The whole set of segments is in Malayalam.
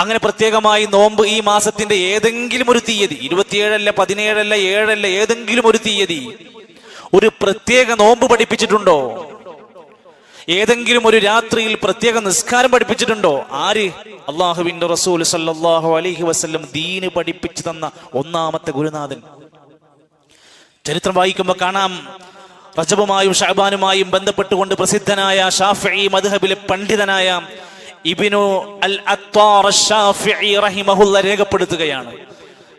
അങ്ങനെ പ്രത്യേകമായി നോമ്പ് ഈ മാസത്തിന്റെ ഏതെങ്കിലും ഒരു തീയതി, 27 17 7 ഏതെങ്കിലും ഒരു തീയതി ഒരു പ്രത്യേക നോമ്പ് പഠിപ്പിച്ചിട്ടുണ്ടോ? ഏതെങ്കിലും ഒരു രാത്രിയിൽ പ്രത്യേക നിസ്കാരം പഠിപ്പിച്ചിട്ടുണ്ടോ? ആര്? അള്ളാഹുവിന്റെ റസൂൽ സല്ലല്ലാഹു അലൈഹി വസല്ലം ദീന് പഠിപ്പിച്ചു തന്ന ഒന്നാമത്തെ ഗുരുനാഥൻ. ചരിത്രം വായിക്കുമ്പോൾ കാണാം, റജബുമായും ഷഅബാനുമായും ബന്ധപ്പെട്ടുകൊണ്ട് പ്രസിദ്ധനായ ഷാഫിഈ മദ്ഹബിലെ പണ്ഡിതനായ ഇബ്നു അൽ അത്വാർ അശ്ശാഫിഈ റഹിമഹുല്ലാ രേഖപ്പെടുത്തുകയാണ്.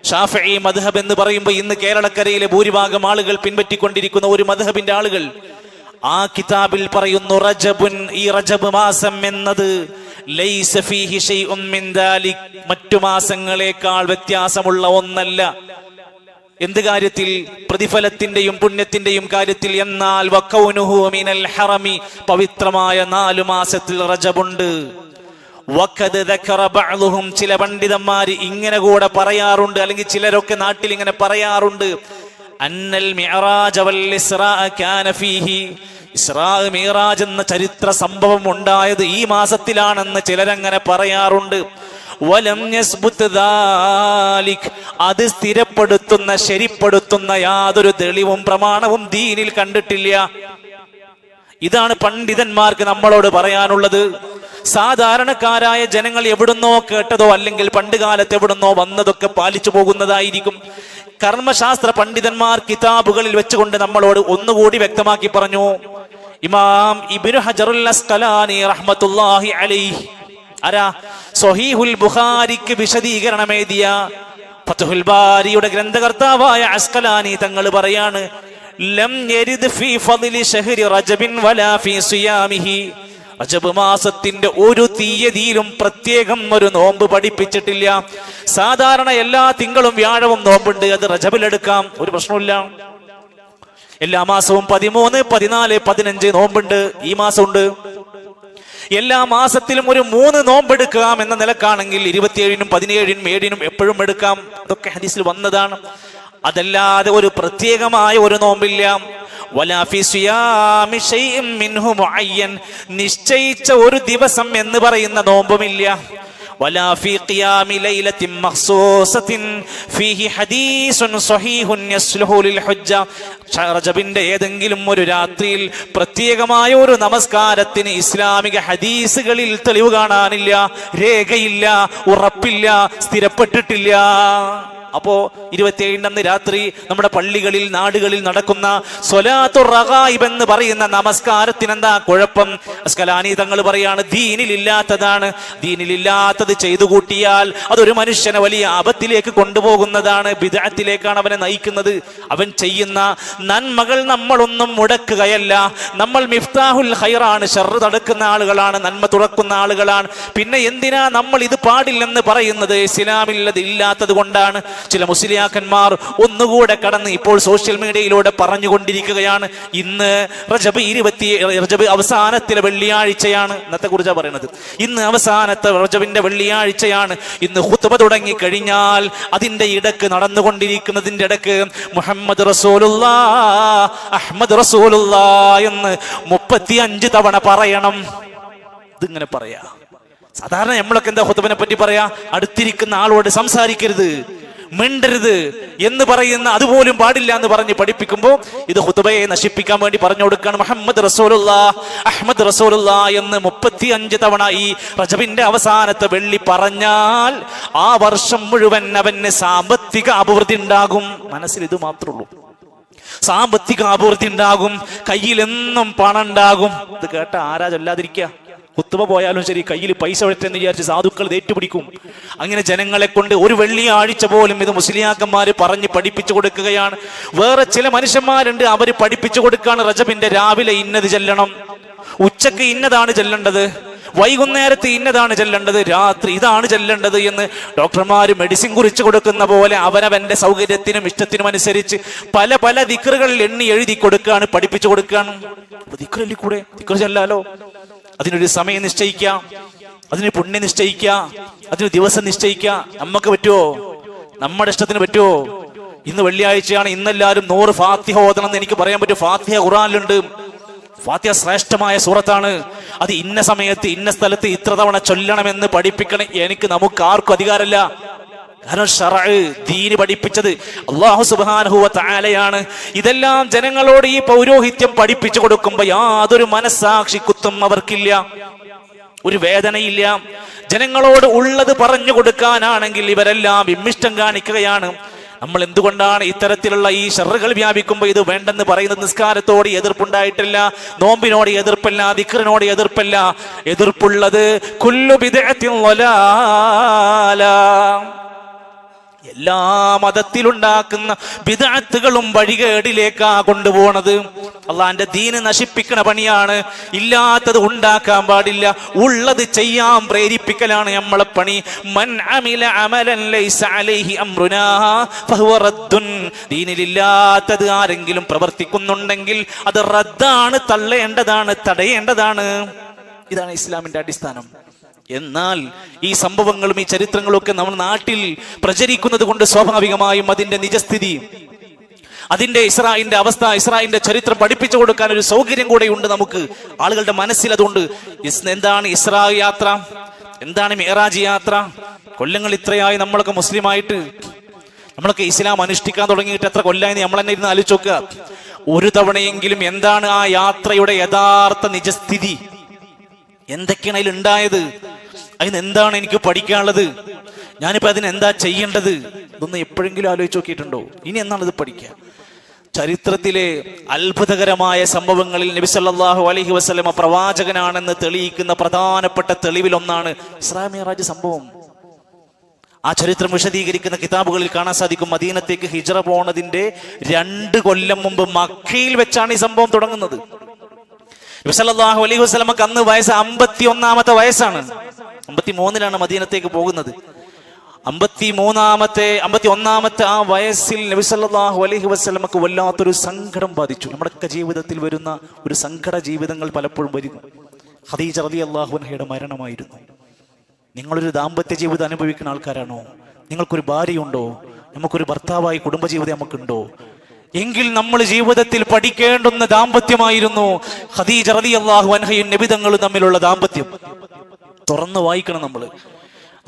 ഷാഫിഈ മദ്ഹബ് എന്ന് പറയുമ്പോൾ ഇന്ന് കേരളക്കരയിലെ ഭൂരിഭാഗം ആളുകൾ പിൻപറ്റിക്കൊണ്ടിരിക്കുന്ന ഒരു മദ്ഹബിന്റെ ആളുകൾ ആ കിതാബിൽ പറയുന്നു, റജബുൻ, ഈ റജബ് മാസം എന്നത് ലൈസ ഫീഹി ശൈഉൻ മിൻ ദാലിക്, മറ്റു മാസങ്ങളെക്കാൾ വ്യത്യാസമുള്ള ഒന്നല്ല. എന്ത് കാര്യത്തിൽ? പ്രതിഫലത്തിന്റെയും പുണ്യത്തിന്റെയും കാര്യത്തിൽ. എന്നാൽ വകൗനുഹു മിനൽ ഹറമി, പവിത്രമായ 4 മാസത്തിൽ റജബുണ്ട്. വഖദ് ദക്കറ ബഅ്ളുഹും, ചില പണ്ഡിതന്മാർ ഇങ്ങനെ കൂടെ പറയാറുണ്ട്, അല്ലെങ്കിൽ ചിലരൊക്കെ നാട്ടിൽ ഇങ്ങനെ പറയാറുണ്ട്, അന്നൽ മിഅ്റാജ വൽ ഇസ്റാ കാന ഫീഹി, ഇസ്റാ മിഅ്റാജ് എന്ന ചരിത്ര സംഭവം ഉണ്ടായത് ഈ മാസത്തിലാണെന്ന് ചിലരങ്ങനെ പറയാറുണ്ട്. വലം യസ്ബുത് ദാലിക്, അത് സ്ഥിരപ്പെടുത്തുന്ന ശരിപ്പെടുത്തുന്ന യാതൊരു തെളിവും പ്രമാണവും ദീനിൽ കണ്ടിട്ടില്ല. ഇതാണ് പണ്ഡിതന്മാർക്ക് നമ്മളോട് പറയാനുള്ളത്. സാധാരണക്കാരായ ജനങ്ങൾ എവിടുന്നോ കേട്ടതോ അല്ലെങ്കിൽ പണ്ടുകാലത്ത് എവിടുന്നോ വന്നതൊക്കെ പാലിച്ചു പോകുന്നതായിരിക്കും. കർമ്മശാസ്ത്ര പണ്ഡിതന്മാർ കിതാബുകളിൽ വെച്ചുകൊണ്ട് നമ്മളോട് ഒന്നുകൂടി വ്യക്തമാക്കി പറഞ്ഞു. ഇമാം ഇബ്നു ഹജറുൽ അസ്ഖലാനി റഹ്മത്തുള്ളാഹി അലൈഹി, ആരാ? സ്വഹീഹുൽ ബുഖാരിക്ക് വിശദീകരണം എഴുതിയ ഫത്ഹുൽ ബാരിയുടെ ഗ്രന്ഥകർത്താവായ അസ്ഖലാനി തങ്ങൾ പറയാണ്, ലം യരിദ് ഫീ ഫദ്ലി ശഹ്രി റജബിൻ വലാ ഫീ സിയാമിഹി, റജബ് മാസത്തിന്റെ ഒരു തീയതിയിലും പ്രത്യേകം ഒരു നോമ്പ് പഠിപ്പിച്ചിട്ടില്ല. സാധാരണ എല്ലാ തിങ്കളും വ്യാഴവും നോമ്പുണ്ട്, അത് റജബിലെടുക്കാം, ഒരു പ്രശ്നമില്ല. എല്ലാ മാസവും 13, 14, 15 നോമ്പുണ്ട്, ഈ മാസമുണ്ട്. എല്ലാ മാസത്തിലും ഒരു 3 നോമ്പെടുക്കാം എന്ന നിലക്കാണെങ്കിൽ 27-നും 17-നും 7-നും എപ്പോഴും എടുക്കാം. അതൊക്കെ ഹദീസിൽ വന്നതാണ്. അതല്ലാതെ ഒരു പ്രത്യേകമായ ഒരു നോമ്പില്ല. വലാ ഫി സിയാമി ശൈഇൻ മിൻഹു മുഅയ്യൻ, നിശ്ചയിച്ച ഒരു ദിവസം എന്ന് പറയുന്ന നോമ്പുമില്ല. വലാ ഫി ഖിയാമി ലൈലത്തിൻ മഖ്സൂസത്തിൻ ഫീഹി ഹദീസുൻ സ്വഹീഹുൻ യസ്ലുഹു ലിൽ ഹുജ്ജ, റജബിന്റെ ഏതെങ്കിലും ഒരു രാത്രിയിൽ പ്രത്യേകമായ ഒരു നമസ്കാരത്തിന് ഇസ്ലാമിക ഹദീസുകളിൽ തെളിവ് കാണാനില്ല, രേഖയില്ല, ഉറപ്പില്ല, സ്ഥിരപ്പെട്ടിട്ടില്ല. അപ്പോ 27 അന്ന് രാത്രി നമ്മുടെ പള്ളികളിൽ നാടുകളിൽ നടക്കുന്ന സ്വലാത്തുർ റഗായിബ് എന്ന് പറയുന്ന നമസ്കാരത്തിന് എന്താ കുഴപ്പം? അസ്ഖലാനി തങ്ങൾ പറയാണ്, ദീനിലില്ലാത്തതാണ്. ദീനിലില്ലാത്തത് ചെയ്തു കൂട്ടിയാൽ അതൊരു മനുഷ്യനെ വലിയ ആപത്തിലേക്ക് കൊണ്ടുപോകുന്നതാണ്, ബിദ്അത്തിലേക്കാണ് അവനെ നയിക്കുന്നത്. അവൻ ചെയ്യുന്ന നന്മകൾ നമ്മളൊന്നും മുടക്കുകയല്ല. നമ്മൾ മിഫ്താഹുൽ ഖൈറാണ്, ശർറ് തടുക്കുന്ന ആളുകളാണ്, നന്മ തുറക്കുന്ന ആളുകളാണ്. പിന്നെ എന്തിനാ നമ്മൾ ഇത് പാടില്ലെന്ന് പറയുന്നത്? ഇസ്ലാമിൽ അത് ഇല്ലാത്തത് കൊണ്ടാണ്. ചില മുസ്ലിയാക്കന്മാർ ഒന്നുകൂടെ കടന്ന് ഇപ്പോൾ സോഷ്യൽ മീഡിയയിലൂടെ പറഞ്ഞുകൊണ്ടിരിക്കുകയാണ്, ഇന്ന് റജബ് അവസാനത്തിലെ വെള്ളിയാഴ്ചയാണ്. ഇന്നത്തെ കുറിച്ചാണ് പറയുന്നത്. ഇന്ന് അവസാനത്തെ റജബിന്റെ വെള്ളിയാഴ്ചയാണ്. ഇന്ന് ഖുത്ബ തുടങ്ങി കഴിഞ്ഞാൽ അതിന്റെ ഇടക്ക് നടന്നുകൊണ്ടിരിക്കുന്നതിന്റെ ഇടക്ക് മുഹമ്മദ് റസൂലുള്ളാഹ്, അഹ്മദ് റസൂലുള്ളാഹ് എന്ന് 35 തവണ പറയണം. ഇതിങ്ങനെ പറയാ. സാധാരണ നമ്മളൊക്കെ എന്താ ഖുത്ബനെ പറ്റി പറയാ? അടുത്തിരിക്കുന്ന ആളോട് സംസാരിക്കരുത്, മിണ്ടരുത് എന്ന് പറയുന്ന, അതുപോലും പാടില്ല എന്ന് പറഞ്ഞ് പഠിപ്പിക്കുമ്പോൾ ഇത് ഖുത്ബയെ നശിപ്പിക്കാൻ വേണ്ടി പറഞ്ഞു കൊടുക്കുകയാണ്. മുഹമ്മദ് റസൂലുള്ളാഹ്, അഹ്മദ് റസൂലുള്ളാഹ് എന്ന് 35 തവണ ഈ റജബിന്റെ അവസാനത്തെ വെള്ളി പറഞ്ഞാൽ ആ വർഷം മുഴുവൻ അവന് സാമ്പത്തിക അഭിവൃദ്ധി ഉണ്ടാകും. മനസ്സിൽ ഇത് മാത്രമേ ഉള്ളൂ. സാമ്പത്തിക അഭിവൃദ്ധി ഉണ്ടാകും, കയ്യിലെന്നും പണം ഉണ്ടാകും. ഇത് കേട്ട ആരാ ചൊല്ലാതിരിക്കുക? കുത്തുബ പോയാലും ശരി, കയ്യിൽ പൈസ വെട്ടെന്ന് വിചാരിച്ച് സാധുക്കൾ ഏറ്റുപിടിക്കും. അങ്ങനെ ജനങ്ങളെ കൊണ്ട് ഒരു വെള്ളിയാഴ്ച പോലും ഇത് മുസ്ലിയാക്കന്മാര് പറഞ്ഞ് പഠിപ്പിച്ചു കൊടുക്കുകയാണ്. വേറെ ചില മനുഷ്യന്മാരുണ്ട്, അവര് പഠിപ്പിച്ചു കൊടുക്കാണ്, റജബിന്റെ രാവിലെ ഇന്നത് ചെല്ലണം, ഉച്ചക്ക് ഇന്നതാണ് ചെല്ലേണ്ടത്, വൈകുന്നേരത്ത് ഇന്നതാണ് ചെല്ലേണ്ടത്, രാത്രി ഇതാണ് ചെല്ലേണ്ടത് എന്ന് ഡോക്ടർമാര് മെഡിസിൻ കുറിച്ച് കൊടുക്കുന്ന പോലെ അവനവന്റെ സൗകര്യത്തിനും ഇഷ്ടത്തിനും അനുസരിച്ച് പല പല ദിക്റുകളിൽ എണ്ണി എഴുതി കൊടുക്കുകയാണ്, പഠിപ്പിച്ചു കൊടുക്കുകയാണ്. ദിക്റല്ലി കൂടെ ദിക്റ് ചെല്ലാലോ. അതിനൊരു സമയം നിശ്ചയിക്കാം, അതിന് പുണ്യം നിശ്ചയിക്കാം, അതിന് ദിവസം നിശ്ചയിക്കാം. നമുക്ക് പറ്റുമോ? നമ്മുടെ ഇഷ്ടത്തിന് പറ്റുമോ? ഇന്ന് വെള്ളിയാഴ്ചയാണ്, ഇന്നെല്ലാവരും 100 ഫാത്തിഹ ഓതണം എന്ന് എനിക്ക് പറയാൻ പറ്റും. ഫാത്തിഹ ഖുർആനിലുണ്ട്. ഫാത്തിഹ ശ്രേഷ്ഠമായ സൂറത്താണ്. അത് ഇന്ന സമയത്ത് ഇന്ന സ്ഥലത്ത് ഇത്ര തവണ ചൊല്ലണമെന്ന് പഠിപ്പിക്കണം നമുക്ക് ആർക്കും അധികാരമില്ല. കാരണം ശർഅ് ദീന് പഠിപ്പിച്ചത് അല്ലാഹു സുബ്ഹാനഹു വ തആലയാണ്. ഇതെല്ലാം ജനങ്ങളോട് ഈ പൗരോഹിത്യം പഠിപ്പിച്ചു കൊടുക്കുമ്പോൾ യാതൊരു മനസ്സാക്ഷി കുത്തും അവർക്കില്ല, ഒരു വേദനയില്ല. ജനങ്ങളോട് ഉള്ളത് പറഞ്ഞു കൊടുക്കാനാണെങ്കിൽ ഇവരെല്ലാം വിമ്മിഷ്ടം കാണിക്കുകയാണ്. നമ്മൾ എന്തുകൊണ്ടാണ് ഇത്തരത്തിലുള്ള ഈ ശർറുകൾ വ്യാപിക്കുമ്പോൾ ഇത് വേണ്ടെന്ന് പറയുന്നത്? നിസ്കാരത്തോട് എതിർപ്പുണ്ടായിട്ടില്ല, നോമ്പിനോട് എതിർപ്പല്ല, ദിക്റിനോട് എതിർപ്പല്ല. എതിർപ്പുള്ളത് കുല്ലു ബിദ്അത്തിൻ ളലാല, എല്ലാ മതത്തിലുണ്ടാക്കുന്ന ബിദ്അത്തുകളും വഴികേടിലേക്കാ കൊണ്ടുപോണത്. അള്ളാന്റെ ദീന് നശിപ്പിക്കണ പണിയാണ്. ഇല്ലാത്തത് ഉണ്ടാക്കാൻ പാടില്ല, ഉള്ളത് ചെയ്യാൻ പ്രേരിപ്പിക്കലാണ് നമ്മളെ പണി. മൻ അമില അമലൻ ലൈസ അലൈഹി അംറുനാ ഫഹുവ റദ്ദുൻ. ദീനിലില്ലാത്തത് ആരെങ്കിലും പ്രവർത്തിക്കുന്നുണ്ടെങ്കിൽ അത് റദ്ദാണ്, തള്ളേണ്ടതാണ്, തടയേണ്ടതാണ്. ഇതാണ് ഇസ്ലാമിന്റെ അടിസ്ഥാനം. എന്നാൽ ഈ സംഭവങ്ങളും ഈ ചരിത്രങ്ങളും ഒക്കെ നമ്മുടെ നാട്ടിൽ പ്രചരിക്കുന്നത് കൊണ്ട് സ്വാഭാവികമായും അതിന്റെ നിജസ്ഥിതി, അതിന്റെ ഇസ്രായിലിന്റെ അവസ്ഥ, ഇസ്രായിലിന്റെ ചരിത്രം പഠിപ്പിച്ചു കൊടുക്കാൻ ഒരു സൗകര്യം കൂടെ ഉണ്ട് നമുക്ക് ആളുകളുടെ മനസ്സിൽ. അതുകൊണ്ട് എന്താണ് ഇസ്രാ യാത്ര, എന്താണ് മിഅ്റാജ് യാത്ര? കൊല്ലങ്ങൾ ഇത്രയായി നമ്മളൊക്കെ മുസ്ലിമായിട്ട്, നമ്മളൊക്കെ ഇസ്ലാം അനുഷ്ഠിക്കാൻ തുടങ്ങിയിട്ട് എത്ര കൊല്ലായി നമ്മൾ തന്നെ ഇരുന്ന് ആലോചിച്ച് നോക്കുക. ഒരു തവണയെങ്കിലും എന്താണ് ആ യാത്രയുടെ യഥാർത്ഥ നിജസ്ഥിതി, എന്തൊക്കെയാണ് അതിൽ ഉണ്ടായത്, അതിന് എന്താണ് എനിക്ക് പഠിക്കാനുള്ളത്, ഞാനിപ്പോ അതിനെന്താ ചെയ്യേണ്ടത്, ഇതൊന്നും എപ്പോഴെങ്കിലും ആലോചിച്ച് നോക്കിയിട്ടുണ്ടോ? ഇനി എന്നാണ് ഇത് പഠിക്കുക? ചരിത്രത്തിലെ അത്ഭുതകരമായ സംഭവങ്ങളിൽ നബി സല്ലല്ലാഹു അലൈഹി വസല്ലമ പ്രവാചകനാണെന്ന് തെളിയിക്കുന്ന പ്രധാനപ്പെട്ട തെളിവിലൊന്നാണ് ഇസ്രാ മിഅ്റാജ് സംഭവം. ആ ചരിത്രം വിശദീകരിക്കുന്ന കിതാബുകളിൽ കാണാൻ സാധിക്കും, മദീനത്തേക്ക് ഹിജ്റ പോണതിന്റെ 2 കൊല്ലം മുമ്പ് മക്കയിൽ വെച്ചാണ് ഈ സംഭവം തുടങ്ങുന്നത്. നബി സല്ലല്ലാഹു അലൈഹി വസല്ലമക്ക് അന്ന് വയസ്സ് 51ാമത്തെ വയസ്സാണ്. 53-ലാണ് മദീനത്തേക്ക് പോകുന്നത്. 51ാമത്തെ ആ വയസ്സിൽ നബി സല്ലല്ലാഹു അലൈഹി വസല്ലമക്ക് വല്ലാത്തൊരു സങ്കടം ബാധിച്ചു. നമ്മുടെയൊക്കെ ജീവിതത്തിൽ വരുന്ന ഒരു സങ്കട ജീവിതങ്ങൾ പലപ്പോഴും വരും. ഖദീജ റളിയല്ലാഹു അൻഹയുടെ മരണമായിരുന്നു. നിങ്ങളൊരു ദാമ്പത്യ ജീവിതം അനുഭവിക്കുന്ന ആൾക്കാരാണോ? നിങ്ങൾക്കൊരു ഭാര്യയുണ്ടോ? നമുക്കൊരു ഭർത്താവായി കുടുംബജീവിതം നമുക്കുണ്ടോ? എങ്കിൽ നമ്മൾ ജീവിതത്തിൽ പഠിക്കേണ്ടുന്ന ദാമ്പത്യമായിരുന്നു ഖദീജ റളിയല്ലാഹു അൻഹയും നബിതങ്ങളും തമ്മിലുള്ള ദാമ്പത്യം. തുറന്നു വായിക്കണം നമ്മൾ.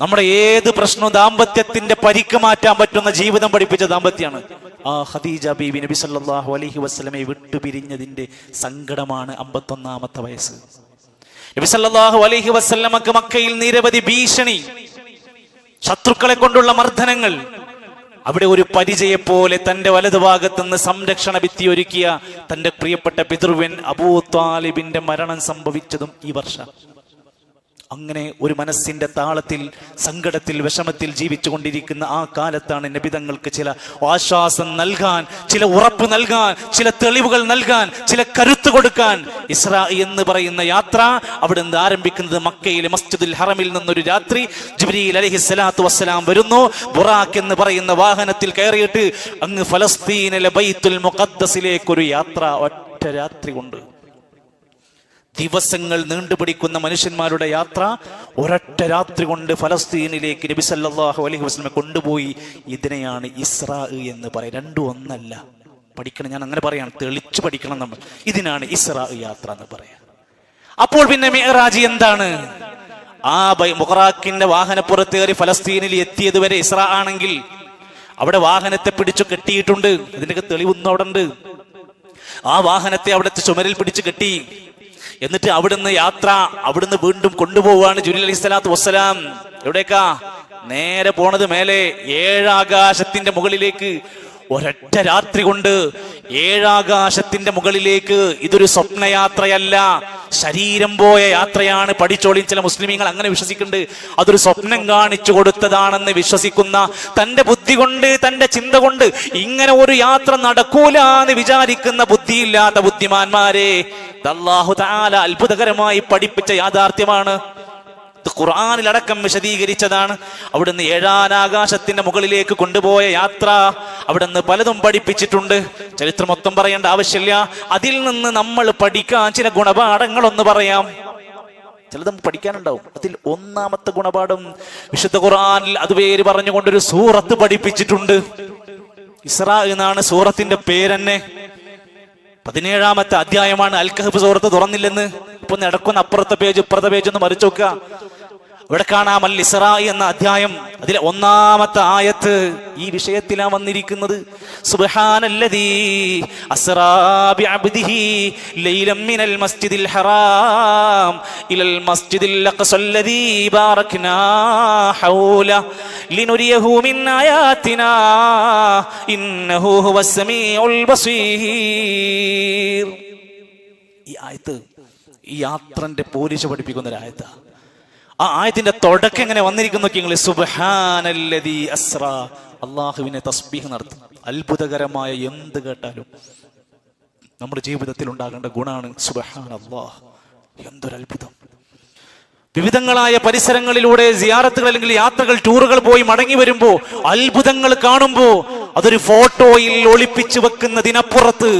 നമ്മുടെ ഏത് പ്രശ്നവും ദാമ്പത്യത്തിന്റെ പരിക്ക് മാറ്റാൻ പറ്റുന്ന ജീവിതം പഠിപ്പിച്ച ദാമ്പത്യമാണ്. ആ ഖദീജ ബീവി നബി സല്ലല്ലാഹു അലൈഹി വസല്ലമയെ വിട്ടുപിരിഞ്ഞതിന്റെ സങ്കടമാണ് 51ാമത്തെ വയസ്സ്. നബി സല്ലല്ലാഹു അലൈഹി വസല്ലമക്ക് മക്കയിൽ നിരവധി ഭീഷണി, ശത്രുക്കളെ കൊണ്ടുള്ള മർദ്ദനങ്ങൾ. അവിടെ ഒരു പരിചയെപ്പോലെ തന്റെ വലതുഭാഗത്തുനിന്ന് സംരക്ഷണ ഭിത്തി ഒരുക്കിയ തന്റെ പ്രിയപ്പെട്ട പിതൃവ്യൻ അബൂ ത്വാലിബിന്റെ മരണം സംഭവിച്ചതും ഈ വർഷം. അങ്ങനെ ഒരു മനസ്സിന്റെ താളത്തിൽ, സങ്കടത്തിൽ, വിഷമത്തിൽ ജീവിച്ചു കൊണ്ടിരിക്കുന്ന ആ കാലത്താണ് നബിതങ്ങൾക്ക് ചില ആശ്വാസം നൽകാൻ, ചില ഉറപ്പ് നൽകാൻ, ചില തെളിവുകൾ നൽകാൻ, ചില കരുത്ത് കൊടുക്കാൻ ഇസ്രാ എന്ന് പറയുന്ന യാത്ര അവിടെ നിന്ന് ആരംഭിക്കുന്നത് മക്കയിലെ മസ്ജിദുൽ ഹറമിൽ നിന്നൊരു രാത്രി ജിബ്രീൽ അലൈഹിസ്സലാത്തു വസ്സലാം വരുന്നു. ബുറാഖ് എന്ന് പറയുന്ന വാഹനത്തിൽ കയറിയിട്ട് അങ്ങ് ഫലസ്തീനിലെ ബൈത്തുൽ മുഖദ്ദസിലേക്കൊരു യാത്ര. ഒറ്റ രാത്രി കൊണ്ട് ദിവസങ്ങൾ നീണ്ടുപിടിക്കുന്ന മനുഷ്യന്മാരുടെ യാത്ര ഒരൊറ്റ രാത്രി കൊണ്ട് ഫലസ്തീനിലേക്ക് നബി സല്ലല്ലാഹു അലൈഹി വസല്ലം കൊണ്ടുപോയി. ഇതിനെയാണ് ഇസ്രാ എന്ന് പറയുക. രണ്ടും ഒന്നല്ല. പഠിക്കണം, ഞാൻ അങ്ങനെ പറയാം, തെളിച്ചു പഠിക്കണം നമ്മൾ. ഇതിനാണ് ഇസ്രാ യാത്ര എന്ന് പറയാം. അപ്പോൾ പിന്നെ മിഅ്റാജ് എന്താണ്? ആ ബുറാഖിന്റെ വാഹനപ്പുറത്തേറി ഫലസ്തീനിൽ എത്തിയത് വരെ ഇസ്രാ ആണെങ്കിൽ അവിടെ വാഹനത്തെ പിടിച്ചു കെട്ടിയിട്ടുണ്ട്. ഇതിന്റെയൊക്കെ തെളിവൊന്നും അവിടെ ഉണ്ട്. ആ വാഹനത്തെ അവിടുത്തെ ചുമരിൽ പിടിച്ചു കെട്ടി. എന്നിട്ട് അവിടുന്ന് യാത്ര, അവിടുന്ന് വീണ്ടും കൊണ്ടുപോവാണ് ജിബ്രീൽ അലൈഹിസ്സലാത്തു വസ്സലാം. എവിടേക്കാ? നേരെ പോണത് മേലെ 7 ആകാശത്തിന്റെ മുകളിലേക്ക്. ഒരൊറ്റ രാത്രി കൊണ്ട് 7 ആകാശത്തിന്റെ മുകളിലേക്ക്. ഇതൊരു സ്വപ്നയാത്രയല്ല, ശരീരം പോയ യാത്രയാണ്. പഠിച്ചോളി, ചില മുസ്ലിമീങ്ങൾ അങ്ങനെ വിശ്വസിക്കുന്നുണ്ട്. അതൊരു സ്വപ്നം കാണിച്ചു കൊടുത്തതാണെന്ന് വിശ്വസിക്കുന്ന, തന്റെ ബുദ്ധി കൊണ്ട്, തന്റെ ചിന്ത കൊണ്ട് ഇങ്ങനെ ഒരു യാത്ര നടക്കൂല എന്ന് വിചാരിക്കുന്ന ബുദ്ധിയില്ലാത്ത ബുദ്ധിമാന്മാരെ അല്ലാഹു തആല അത്ഭുതകരമായി പഠിപ്പിച്ച യാഥാർത്ഥ്യമാണ്. ഖുർആനിലടക്കം വിശദീകരിച്ചതാണ്. അവിടുന്ന് 7 ആകാശത്തിന്റെ മുകളിലേക്ക് കൊണ്ടുപോയ യാത്ര, അവിടുന്ന് പലതും പഠിപ്പിച്ചിട്ടുണ്ട്. ചരിത്രം മൊത്തം പറയേണ്ട ആവശ്യമില്ല. അതിൽ നിന്ന് നമ്മൾ പഠിക്കാൻ ചില ഗുണപാഠങ്ങളൊന്ന് പറയാം. ചിലത് നമുക്ക് പഠിക്കാനുണ്ടാവും. അതിൽ ഒന്നാമത്തെ ഗുണപാഠം, വിശുദ്ധ ഖുർആനിൽ അത് പേര് പറഞ്ഞുകൊണ്ടൊരു സൂറത്ത് പഠിപ്പിച്ചിട്ടുണ്ട്. ഇസ്രാ എന്നാണ് സൂറത്തിന്റെ പേരെന്നെ. 17-ാമത്തെ അധ്യായമാണ്. അൽ കഹ്ഫ് സൂറത്ത് തുറന്നില്ലെന്ന് ഇപ്പൊ നടക്കുന്ന അപ്പുറത്തെ പേജ് ഇപ്പുറത്തെ പേജ് ഒന്ന് മറിച്ചു നോക്കുക. ഇവിടെ കാണാം അൽ ഇസ്രാ എന്ന അധ്യായം, അതിലെ 1-ാമത്തെ ആയത്ത് ഈ വിഷയത്തിലാണ് വന്നിരിക്കുന്നത്. സുബ്ഹാനല്ലദീ അസ്റാ ബിഅബ്ദിഹി ലൈലൻ മിനൽ മസ്ജിദിൽ ഹറാം ഇലൽ മസ്ജിദിൽ അഖ്സല്ലദീ ബാറക്നാ ഹൗല ലിനുരിയഹു മിൻ ആയാതിനാ ഇന്നഹു ഹുവസ് സമീഉൽ ബസീർ. ഈ ആയത്ത് ഈ യാത്രന്റെ പോലീസ് പഠിപ്പിക്കുന്ന ഒരു ആയത്താ. ആ ആയത്തിന്റെ തുടക്കം എങ്ങനെ വന്നിരിക്കുന്നു നിങ്ങൾ? സുബ്ഹാനല്ലദീ അസ്റാ, അള്ളാഹുവിനെ തസ്ബീഹ് നടത്തും. അത്ഭുതകരമായ എന്ത് കേട്ടാലും നമ്മുടെ ജീവിതത്തിൽ ഉണ്ടാകേണ്ട ഗുണമാണ് സുബ്ഹാനല്ലാഹ്. എന്തൊരു അത്ഭുതം! വിവിധങ്ങളായ പരിസരങ്ങളിലൂടെ സിയാറത്തുകൾ അല്ലെങ്കിൽ യാത്രകൾ, ടൂറുകൾ പോയി മടങ്ങി വരുമ്പോ അത്ഭുതങ്ങൾ കാണുമ്പോ അതൊരു ഫോട്ടോയിൽ ഒളിപ്പിച്ചു വെക്കുന്നതിനപ്പുറത്ത്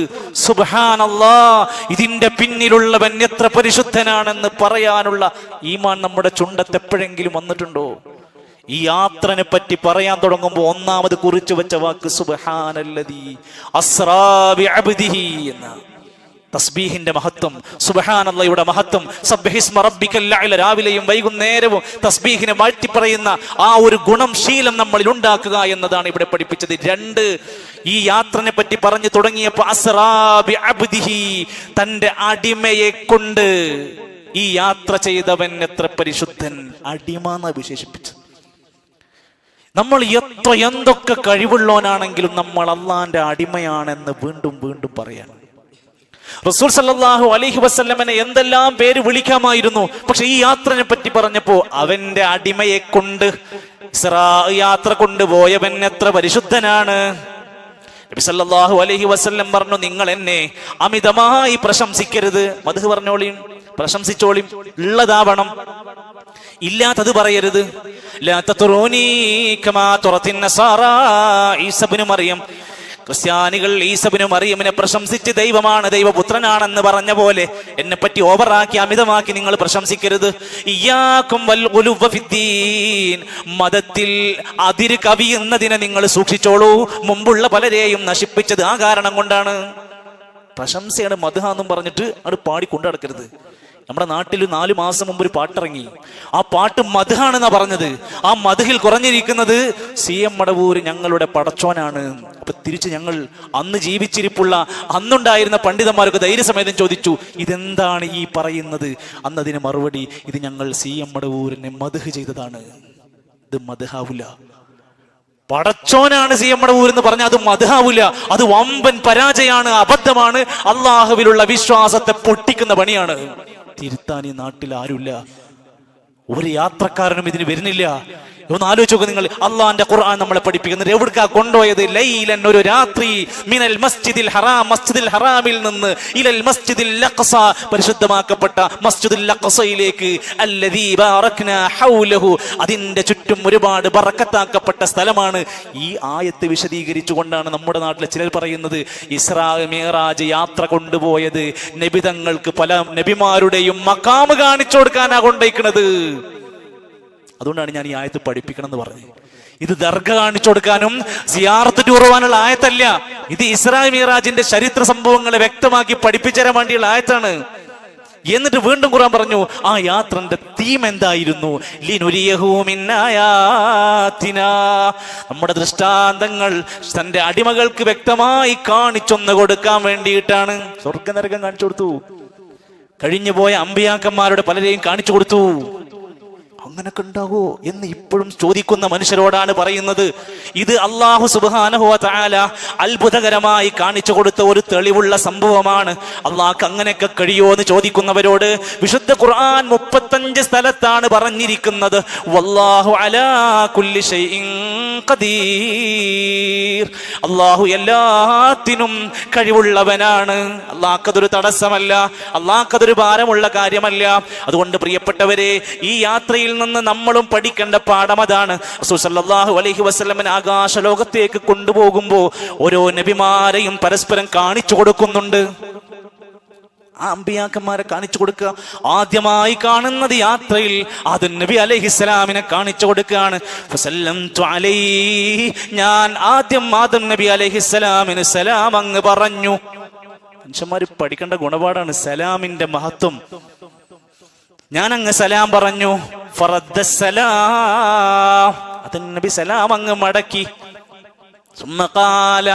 സുബ്ഹാനല്ലാഹ്, ഇതിന്റെ പിന്നിലുള്ളവൻ എത്ര പരിശുദ്ധനാണെന്ന് പറയാനുള്ള ഈമാൻ നമ്മുടെ ചുണ്ടത്ത് എപ്പോഴെങ്കിലും വന്നിട്ടുണ്ടോ? ഈ യാത്രനെ പറ്റി പറയാൻ തുടങ്ങുമ്പോൾ ഒന്നാമത് കുറിച്ചു വെച്ച വാക്ക് സുബ്ഹാനല്ലദീ അസ്റാ ബിഅബ്ദിഹി എന്ന തസ്ബീഹിന്റെ മഹത്വം, സുബ്ഹാനല്ലാഹയുടെ മഹത്വം. സബ്ബിഹിസ്മ റബ്ബിക്കൽ അഅ്ല, രാവിലെയും വൈകുന്നേരവും തസ്ബീഹിനെ മാറ്റി പറയുന്ന ആ ഒരു ഗുണം, ശീലം നമ്മളിൽ ഉണ്ടാക്കുക എന്നതാണ് ഇവിടെ പഠിപ്പിച്ചത്. 2, ഈ യാത്രനെ പറ്റി പറഞ്ഞു തുടങ്ങിയപ്പോൾ അസ്റാ ബിഅബ്ദിഹി, തന്റെ അടിമയെ കൊണ്ട് ഈ യാത്ര ചെയ്തവൻ എത്ര പരിശുദ്ധൻ. അടിമ എന്ന് വിശേഷിപ്പിച്ചു. നമ്മൾ എന്തൊക്കെ കഴിവുള്ളവനാണെങ്കിലും നമ്മൾ അള്ളാന്റെ അടിമയാണെന്ന് വീണ്ടും വീണ്ടും പറയാണ്. റസൂൽ സല്ലല്ലാഹു അലൈഹി വസല്ലമനെ എന്തെല്ലാം പേര് വിളിക്കാമായിരുന്നു, പക്ഷെ ഈ യാത്രനെ പറ്റി പറഞ്ഞപ്പോ അവന്റെ അടിമയെ കൊണ്ട്, ഇസ്രാ യാത്ര കൊണ്ടുപോയവൻ എത്ര പരിശുദ്ധനാണ്. നബി സല്ലല്ലാഹു അലൈഹി വസല്ലം പറഞ്ഞു, നിങ്ങൾ എന്നെ അമിതമായി പ്രശംസിക്കരുത്. മദ്ഹ് പറഞ്ഞോളിയും, പ്രശംസിച്ചോളിയും, ഉള്ളതാവണം, ഇല്ലാത്തത് പറയരുത്. ലാ തത്റൂനി കമാ തുറത്തിൻ നസാറാ ഈസ ഇബ്നു മറിയം, ക്രിസ്ത്യാനികൾ ഈസ ഇബ്നു മറിയമിനെ പ്രശംസിച്ച് ദൈവമാണ്, ദൈവപുത്രനാണെന്ന് പറഞ്ഞ പോലെ എന്നെ പറ്റി ഓവറാക്കി അമിതമാക്കി നിങ്ങൾ പ്രശംസിക്കരുത്. ഇയ്യാകും വൽ ഗുലുവ ഫിദ്ദീൻ, മതത്തിൽ അതിര് കവിയുന്നതിനെ നിങ്ങൾ സൂക്ഷിച്ചോളൂ. മുമ്പുള്ള പലരെയും നശിപ്പിച്ചത് ആ കാരണം കൊണ്ടാണ്. പ്രശംസയാണ് മദ്ഹ എന്നും പറഞ്ഞിട്ട് അത് പാടിക്കൊണ്ടു നടക്കരുത്. നമ്മുടെ നാട്ടിൽ 4 മാസം മുമ്പ് ഒരു പാട്ടിറങ്ങി. ആ പാട്ട് മദ്ഹാണെന്നാ പറഞ്ഞത്. ആ മദ്ഹിൽ കുറഞ്ഞിരിക്കുന്നത് CM മടവൂര് ഞങ്ങളുടെ പടച്ചോനാണ്. അപ്പൊ തിരിച്ച് ഞങ്ങൾ അന്ന് ജീവിച്ചിരിപ്പുള്ള അന്നുണ്ടായിരുന്ന പണ്ഡിതന്മാർക്ക് ധൈര്യസമേതം ചോദിച്ചു, ഇതെന്താണ് ഈ പറയുന്നത്? അന്നതിന് മറുപടി, ഇത് ഞങ്ങൾ CM മടവൂരിനെ മദ്ഹ് ചെയ്തതാണ്, ഇത് മദ്ഹാവില്ല. പടച്ചോനാണ് CM മടവൂർ എന്ന് പറഞ്ഞാൽ അത് മദ്ഹാവില്ല, അത് വമ്പൻ പരാജയമാണ്, അബദ്ധമാണ്, അള്ളാഹുവിലുള്ള വിശ്വാസത്തെ പൊട്ടിക്കുന്ന പണിയാണ്. തിരുത്താൻ ഈ നാട്ടിൽ ആരുമില്ല, ഒരു യാത്രക്കാരനും ഇതിന് വരുന്നില്ല. ഒന്ന് ആലോചിച്ച് നോക്ക് നിങ്ങൾ. അള്ളാന്റെ ഖുർആൻ നമ്മളെ പഠിപ്പിക്കുന്നത് എവിടേക്കാ കൊണ്ടുപോയത്? ലൈലൻ, ഒരു രാത്രി, മിനൽ മസ്ജിദിൽ ഹറാം, മസ്ജിദിൽ ഹറാമിൽ നിന്ന് ഇലൽ മസ്ജിദിൽ അഖ്സ, പരിശുദ്ധമാക്കപ്പെട്ട മസ്ജിദുൽ അഖ്സയിലേക്ക്, അല്ലദീ ബാറക്നാ ഹൗലഹു, അതിന്റെ ചുറ്റും ഒരുപാട് ബറക്കത്താക്കപ്പെട്ട സ്ഥലമാണ്. ഈ ആയത്ത് വിശദീകരിച്ചുകൊണ്ടാണ് നമ്മുടെ നാട്ടിലെ ചിലർ പറയുന്നത് ഇസ്രാ മിഅ്റാജ് യാത്ര കൊണ്ടുപോയത് നബിതങ്ങൾക്ക് പല നബിമാരുടെയും മഖാമ് കാണിച്ചു കൊടുക്കാനാ കൊണ്ടേക്കുന്നത്. അതുകൊണ്ടാണ് ഞാൻ ഈ ആയത്ത് പഠിപ്പിക്കണം എന്ന് പറഞ്ഞത്. ഇത് ദർഗ കാണിച്ചു കൊടുക്കാനും സിയാറത്ത് ടൂർ പോകാനുള്ള ആയത്തല്ല. ഇത് ഇസ്രാ മിഅ്റാജിന്റെ ചരിത്ര സംഭവങ്ങളെ വ്യക്തമാക്കി പഠിപ്പിച്ചു തരാൻ വേണ്ടിയുള്ള ആയത്താണ്. എന്നിട്ട് വീണ്ടും ഖുർആൻ പറഞ്ഞു, ആ യാത്രന്റെ തീം എന്തായിരുന്നു? ലിനുരിയഹു മിൻ ആയാതിനാ, നമ്മുടെ ദൃഷ്ടാന്തങ്ങൾ തന്റെ അടിമകൾക്ക് വ്യക്തമായി കാണിച്ചൊന്നു കൊടുക്കാൻ വേണ്ടിയിട്ടാണ്. സ്വർഗ്ഗനരകം കാണിച്ചു കൊടുത്തു, കഴിഞ്ഞുപോയ അമ്പിയാക്കന്മാരുടെ പലരെയും കാണിച്ചു കൊടുത്തു. അങ്ങനൊക്കെ ഉണ്ടാവോ എന്ന് ഇപ്പോഴും ചോദിക്കുന്ന മനുഷ്യരോടാണ് പറയുന്നത്. ഇത് അല്ലാഹു സുബ്ഹാനഹു വ തആല അത്ഭുതകരമായി കാണിച്ചു കൊടുത്ത ഒരു തെളിവുള്ള സംഭവമാണ്. അള്ളാഹ്ക്ക് അങ്ങനെയൊക്കെ കഴിയോ എന്ന് ചോദിക്കുന്നവരോട് വിശുദ്ധ ഖുർആൻ 35 സ്ഥലത്താണ് പറഞ്ഞിരിക്കുന്നത്, വല്ലാഹു അലാ കുല്ലി ഷൈഇൻ ഖദീർ, അള്ളാഹു എല്ലാത്തിനും കഴിവുള്ളവനാണ്. അള്ളാഹ്ക്കതൊരു തടസ്സമല്ല, അള്ളാഹ്ക്കതൊരു ഭാരമുള്ള കാര്യമല്ല. അതുകൊണ്ട് പ്രിയപ്പെട്ടവരെ, ഈ യാത്രയിൽ നിന്ന് നമ്മളും പഠിക്കേണ്ട പാഠം അതാണ്. റസൂൽ സല്ലല്ലാഹു അലൈഹി വസല്ലമനെ ആകാശ ലോകത്തേക്ക് കൊണ്ടുപോകുമ്പോൾ ഓരോ നബിമാരെയും പരസ്പരം കാണിച്ചു കൊടുക്കുന്നുണ്ട്. ആ അമ്പിയാക്കന്മാരെ കാണിച്ചു കൊടുക്കുക. ആദ്യമായി കാണുന്നത് യാത്രയിൽ ആദം നബി അലൈഹിസ്സലാമിനെ കാണിച്ചു കൊടുക്കുകയാണ്. ഫസല്ലംതു അലൈഹി, ഞാൻ ആദ്യം ആദം നബി അലൈഹിസ്സലാമിന് സലാം അങ്ങ് പറഞ്ഞു. മനുഷ്യന്മാര് പഠിക്കേണ്ട ഗുണപാടാണ് സലാമിന്റെ മഹത്വം. ഞാൻ അങ്ങ് സലാം പറഞ്ഞു, ഫറദ്ദ സലാം, നബി സലാം അങ്ങ് മടക്കി. സുമ്മ ഖാല,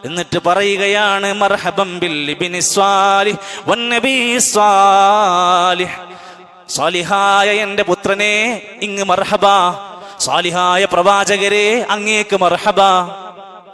എന്നിട്ട് പറയുകയാണ്, മർഹബൻ ബിൽ ഇബ്നി സ്വാലിഹ് വന്നബി സ്വാലിഹ്, സാലിഹായ എന്റെ പുത്രനെ ഇങ്ങ് മർഹബ, സാലിഹായ പ്രവാചകരെ അങ്ങേക്ക് മർഹബ.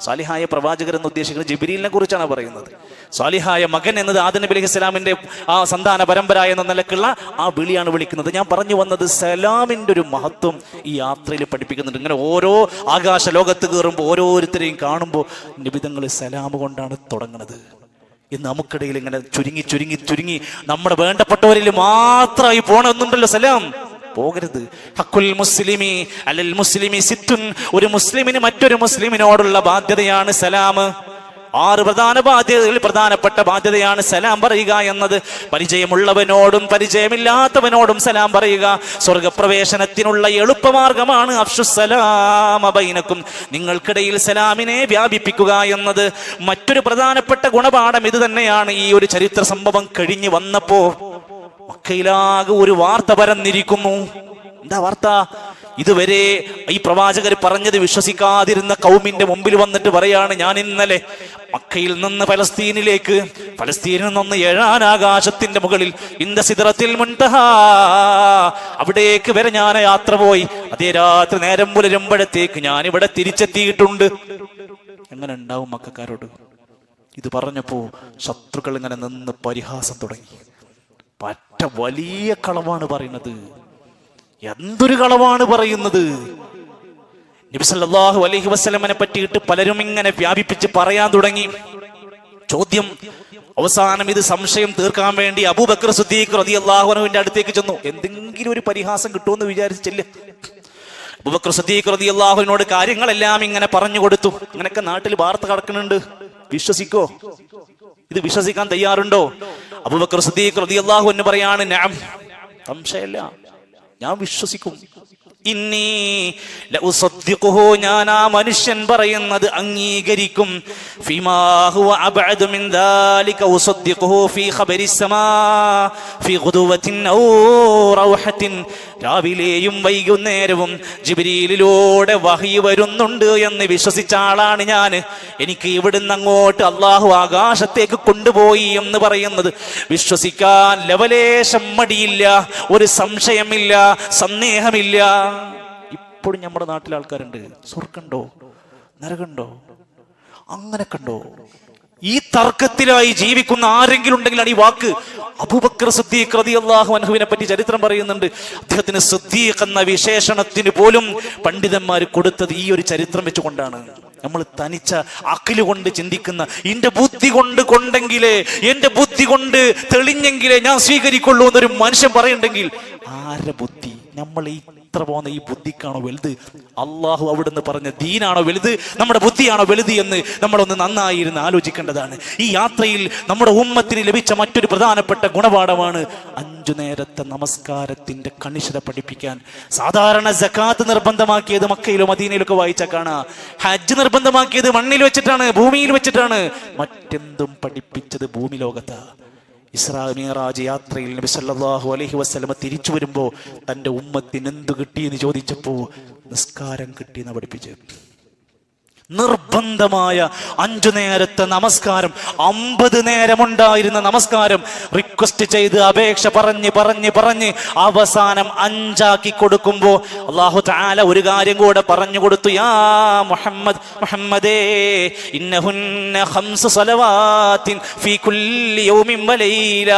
സാലിഹായ പ്രവാചകർ എന്ന് ഉദ്ദേശിക്കുന്നത് ജിബ്രീലിനെ കുറിച്ചാണ് പറയുന്നത്. സാലിഹായ മകൻ എന്നത് ആദം നബി അലൈഹിസ്സലാമിന്റെ ആ സന്താന പരമ്പര എന്ന നിലക്കുള്ള ആ വിളിയാണ് വിളിക്കുന്നത്. ഞാൻ പറഞ്ഞു വന്നത് സലാമിന്റെ ഒരു മഹത്വം ഈ യാത്രയിൽ പഠിപ്പിക്കുന്നുണ്ട്. ഇങ്ങനെ ഓരോ ആകാശ ലോകത്ത് കയറുമ്പോൾ ഓരോരുത്തരെയും കാണുമ്പോൾ നിബിതങ്ങൾ സലാം കൊണ്ടാണ് തുടങ്ങുന്നത്. ഇന്ന് നമുക്കിടയിൽ ഇങ്ങനെ ചുരുങ്ങി ചുരുങ്ങി ചുരുങ്ങി നമ്മുടെ വേണ്ടപ്പെട്ടവരിൽ മാത്രമായി പോണമെന്നുണ്ടല്ലോ സലാം. പോകരുത്. ഹഖുൽ മുസ്ലിമി അലൽ മുസ്ലിമി സിത്തുൻ, ഒരു മുസ്ലിമിന് മറ്റൊരു മുസ്ലിമിനോടുള്ള ബാധ്യതയാണ് സലാം. 6 പ്രധാന ബാധ്യതകളിൽ പ്രധാനപ്പെട്ട ബാധ്യതയാണ് സലാം പറയുക എന്നത്. പരിചയമുള്ളവനോടും പരിചയമില്ലാത്തവനോടും സലാം പറയുക. സ്വർഗപ്രവേശനത്തിനുള്ള എളുപ്പമാർഗമാണ് അഫ്ഷുസ്സലാമ ബൈനക്കും, നിങ്ങൾക്കിടയിൽ സലാമിനെ വ്യാപിപ്പിക്കുക എന്നത്. മറ്റൊരു പ്രധാനപ്പെട്ട ഗുണപാഠം ഇത് തന്നെയാണ്. ഈ ഒരു ചരിത്ര സംഭവം കഴിഞ്ഞു വന്നപ്പോ മക്കയിലാകെ ഒരു വാർത്ത പരന്നിരിക്കുന്നു. എന്താ വാർത്ത? ഇതുവരെ ഈ പ്രവാചകർ പറഞ്ഞത് വിശ്വസിക്കാതിരുന്ന കൗമിന്റെ മുമ്പിൽ വന്നിട്ട് പറയാണ്, ഞാൻ ഇന്നലെ മക്കയിൽ നിന്ന് ഫലസ്തീനിലേക്ക്, ഫലസ്തീനിൽ നിന്ന് 7 ആകാശത്തിന്റെ മുകളിൽ ഇന്ദ സിദ്റത്തിൽ മുൻതഹ, അവിടേക്ക് വരെ ഞാൻ യാത്ര പോയി. അതേ രാത്രി നേരം പുലരുമ്പോഴത്തേക്ക് ഞാൻ ഇവിടെ തിരിച്ചെത്തിയിട്ടുണ്ട്. എങ്ങനെ ഉണ്ടാവും മക്കാരോട്? ഇത് പറഞ്ഞപ്പോ ശത്രുക്കൾ ഇങ്ങനെ നിന്ന് പരിഹാസം തുടങ്ങി. പറ്റ വലിയ കളവാണ് പറയുന്നത്. എന്തൊരു കളവാണ് പറയുന്നത്! നബി സല്ലല്ലാഹു അലൈഹി വസല്ലമനെ പറ്റിയിട്ട് പലരും ഇങ്ങനെ വ്യാപിപ്പിച്ച് പറയാൻ തുടങ്ങി. ചോദ്യം അവസാനം ഇത് സംശയം തീർക്കാൻ വേണ്ടി അബൂബക്കർ സിദ്ദീഖ് റളിയല്ലാഹു അൻഹുവിന്റെ അടുത്തേക്ക് ചെന്നു. എന്തെങ്കിലും ഒരു പരിഹാസം കിട്ടുമെന്ന് വിചാരിച്ചില്ല. അബൂബക്കർ സിദ്ദീഖ് റളിയല്ലാഹു അൻഹുവിനോട് കാര്യങ്ങളെല്ലാം ഇങ്ങനെ പറഞ്ഞു കൊടുത്തു. ഇങ്ങനെയൊക്കെ നാട്ടിൽ വാർത്ത കടക്കുന്നുണ്ട്, വിശ്വസിക്കോ? ഇത് വിശ്വസിക്കാൻ തയ്യാറുണ്ടോ? അബൂബക്കർ സിദ്ദീഖ് റളിയല്ലാഹു അൻഹു പറയാണ്, നഅം, സംശയമില്ല, ഞാൻ വിശ്വസിക്കും. ഇന്നി ലഉസദ്ദിഖുഹു, ഞാൻ ആ മനുഷ്യൻ പറയുന്നത് അംഗീകരിക്കും. ഫീമാ ഹുവ അബ്അദു മിൻ ദാലിക ഉസദ്ദിഖുഹു ഫീ ഖബരിസ് സമാ ഫീ ഗുദുവത്തിൻ ഔ റൗഹത്തിൻ, രാവിലെയും വൈകുന്നേരവും ജിബ്രീലിലൂടെ വഹി വരുന്നുണ്ട് എന്ന് വിശ്വസിച്ച ആളാണ് ഞാൻ. എനിക്ക് ഇവിടുന്ന് അങ്ങോട്ട് അള്ളാഹു ആകാശത്തേക്ക് കൊണ്ടുപോയി എന്ന് പറയുന്നത് വിശ്വസിക്കാൻ ലവലേശം മടിയില്ല, ഒരു സംശയമില്ല, സന്ദേഹമില്ല. ഇപ്പോഴും നമ്മുടെ നാട്ടിലെ ആൾക്കാരുണ്ട്, സ്വർഗമുണ്ടോ നരകമുണ്ടോ അങ്ങനെ കണ്ടോ, ഈ തർക്കത്തിലായി ജീവിക്കുന്ന ആരെങ്കിലും ഉണ്ടെങ്കിലാണ് ഈ വാക്ക്. അബൂബക്കർ സിദ്ദീഖ് റളിയല്ലാഹു അൻഹുവിനെ പറ്റി ചരിത്രം പറയുന്നുണ്ട്. അദ്ദേഹത്തിന് സിദ്ദീഖ് എന്ന വിശേഷണത്തിന് പോലും പണ്ഡിതന്മാർ കൊടുത്തത് ഈ ഒരു ചരിത്രം വെച്ചുകൊണ്ടാണ്. നമ്മൾ തനിച്ച അഖില് കൊണ്ട് ചിന്തിക്കുന്ന, എന്റെ ബുദ്ധി കൊണ്ട് കൊണ്ടെങ്കിലേ, എന്റെ ബുദ്ധി കൊണ്ട് തെളിഞ്ഞെങ്കിലേ ഞാൻ സ്വീകരിക്കുള്ളൂ എന്നൊരു മനുഷ്യൻ പറയുന്നുണ്ടെങ്കിൽ ആരുടെ ബുദ്ധി? നമ്മൾ ഇത്ര പോകുന്ന ഈ ബുദ്ധിക്കാണോ വലുത്? അള്ളാഹു അവിടുന്ന് പറഞ്ഞ ദീനാണോ വലുത്, നമ്മുടെ ബുദ്ധിയാണോ വലുത് എന്ന് നമ്മളൊന്ന് നന്നായിരുന്ന് ആലോചിക്കേണ്ടതാണ്. ഈ യാത്രയിൽ നമ്മുടെ ഉമ്മത്തിന് ലഭിച്ച മറ്റൊരു പ്രധാനപ്പെട്ട ഗുണപാഠമാണ് 5 നേരത്തെ നമസ്കാരത്തിന്റെ കണിശത പഠിപ്പിക്കാൻ. സാധാരണ സകാത്ത് നിർബന്ധമാക്കിയത് മക്കയിലോ മദീനയിലൊക്കെ വായിച്ച കാണാം. ഹജ്ജ് നിർബന്ധമാക്കിയത് മണ്ണിൽ വെച്ചിട്ടാണ്, ഭൂമിയിൽ വെച്ചിട്ടാണ്. മറ്റെന്തും പഠിപ്പിച്ചത് ഭൂമി ലോകത്താ. ഇസ്രാ മിഅ്റാജ് യാത്രയിൽ നബി സല്ലല്ലാഹു അലൈഹി വസല്ലമ തിരിച്ചു വരുമ്പോൾ തൻ്റെ ഉമ്മത്തിന് എന്ത് കിട്ടിയെന്ന് ചോദിച്ചപ്പോൾ നിസ്കാരം കിട്ടിയെന്ന് പഠിപ്പിച്ചു. നിർബന്ധമായ 5 നേരത്തെ നമസ്കാരം, 50 നേരമുണ്ടായിരുന്ന നമസ്കാരം റിക്വസ്റ്റ് ചെയ്ത് അപേക്ഷ പറഞ്ഞ് അവസാനം 5 ആക്കി കൊടുക്കുമ്പോ അല്ലാഹു തആല ഒരു കാര്യം കൂടെ പറഞ്ഞു കൊടുത്തു. യാ മുഹമ്മദേ ഇന്നഹുന്ന 5 സ്വലവാത്തിൻ ഫീ കുല്ലി യൗമിൻ വലൈല,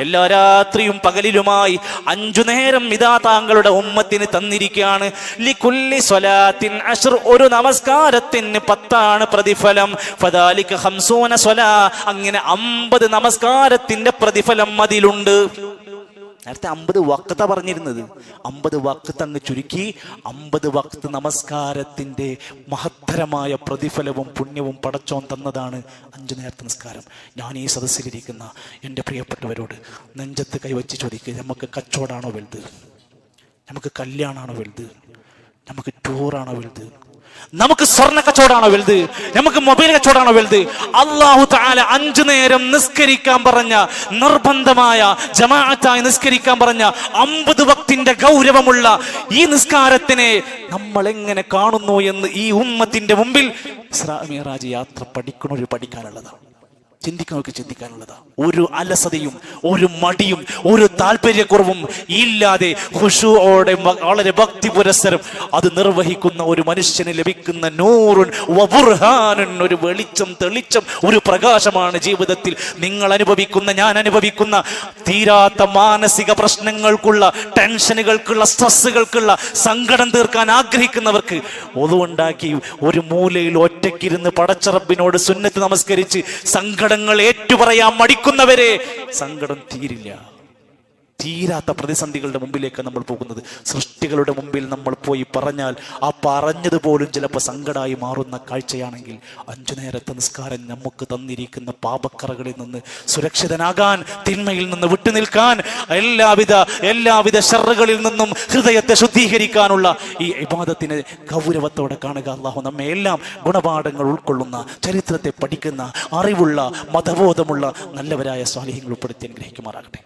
എല്ലാ രാത്രിയും പകലിലുമായി 5 നേരം ഇതാ താങ്കളുടെ ഉമ്മത്തിന് തന്നിരിക്കുകയാണ്. ലികുല്ലി സ്വലാത്തിൻ അശ്ർ, ഒരു നമസ്കാരത്തിന് 10 പ്രതിഫലം. ഫദാലിക 50 സ്വലാ, അങ്ങനെ 50 നമസ്കാരത്തിന്റെ പ്രതിഫലം അതിലുണ്ട്. നേരത്തെ 50 വഖ്ത പറഞ്ഞിരുന്നത്, 50 വഖ്ത് അങ്ങ് ചുരുക്കി 50 വഖ്ത് നമസ്കാരത്തിന്റെ മഹത്തരമായ പ്രതിഫലവും പുണ്യവും പടച്ചോൻ തന്നതാണ് 5 നേരത്തെ നമസ്കാരം. ഞാൻ ഈ സദസ്സിലിരിക്കുന്ന എൻ്റെ പ്രിയപ്പെട്ടവരോട് നെഞ്ചത്ത് കൈവച്ച് ചോദിക്കുക, നമുക്ക് കച്ചവടമാണോ വലുത്? നമുക്ക് കല്യാണമാണോ വലുത്? നമുക്ക് ടൂറാണോ വലുത്? നമുക്ക് സ്വർണ്ണ കച്ചവടമാണോ വലുത്? നമുക്ക് മൊബൈൽ കച്ചവടമാണോ വലുത്? അല്ലാഹു തആല 5 നേരം നിസ്കരിക്കാൻ പറഞ്ഞ, നിർബന്ധമായ ജമാഅത്തായി നിസ്കരിക്കാൻ പറഞ്ഞ 50 വക്തിന്റെ ഗൗരവമുള്ള ഈ നിസ്കാരത്തിനെ നമ്മൾ എങ്ങനെ കാണുന്നു എന്ന് ഈ ഉമ്മത്തിന്റെ മുമ്പിൽ ഇസ്രാ മിഅ്റാജ് യാത്ര പഠിക്കാനുള്ളതാണ്. ചിന്തിക്കാനുള്ളതാ. ഒരു അലസതയും ഒരു മടിയും ഒരു താല്പര്യക്കുറവും ഇല്ലാതെ ഖുശൂഅോടെ വളരെ ഭക്തി പുരസ്സരം അത് നിർവഹിക്കുന്ന ഒരു മനുഷ്യന് ലഭിക്കുന്ന നൂറുൻ വബുർഹാനുൻ, ഒരു വെളിച്ചം, തെളിച്ചം, ഒരു പ്രകാശമാണ് ജീവിതത്തിൽ നിങ്ങൾ അനുഭവിക്കുന്ന, ഞാൻ അനുഭവിക്കുന്ന തീരാത്ത മാനസിക പ്രശ്നങ്ങൾക്കുള്ള, ടെൻഷനുകൾക്കുള്ള, സ്ട്രെസ്സുകൾക്കുള്ള, സങ്കടം തീർക്കാൻ ആഗ്രഹിക്കുന്നവർക്ക് ഒതുവുണ്ടാക്കി ഒരു മൂലയിൽ ഒറ്റയ്ക്കിരുന്ന് പടച്ച റബ്ബിനോട് സുന്നത്ത് നമസ്കരിച്ച് സങ്കടങ്ങൾ ഏറ്റുപറയാൻ മടിക്കുന്നവരെ സങ്കടം തീരില്ല. തീരാത്ത പ്രതിസന്ധികളുടെ മുമ്പിലേക്ക് നമ്മൾ പോകുന്നത്. സൃഷ്ടികളുടെ മുമ്പിൽ നമ്മൾ പോയി പറഞ്ഞാൽ ആ പറഞ്ഞതുപോലും ചിലപ്പോൾ സങ്കടമായി മാറുന്ന കാഴ്ചയാണെങ്കിൽ 5 നേരത്തെ നിസ്കാരം നമുക്ക് തന്നിരിക്കുന്ന പാപക്കറകളിൽ നിന്ന് സുരക്ഷിതനാകാൻ, തിന്മയിൽ നിന്ന് വിട്ടുനിൽക്കാൻ, എല്ലാവിധ ഷർറുകളിൽ നിന്നും ഹൃദയത്തെ ശുദ്ധീകരിക്കാനുള്ള ഈ ഇബാദത്തിനെ ഗൗരവത്തോടെ കാണുക. അല്ലാഹു നമ്മെ എല്ലാം ഗുണപാഠങ്ങൾ ഉൾക്കൊള്ളുന്ന, ചരിത്രത്തെ പഠിക്കുന്ന, അറിവുള്ള, മതബോധമുള്ള നല്ലവരായ സ്വാലിഹീങ്ങൾ ഉൾപ്പെടുത്തി അനുഗ്രഹിക്കുമാറാകട്ടെ.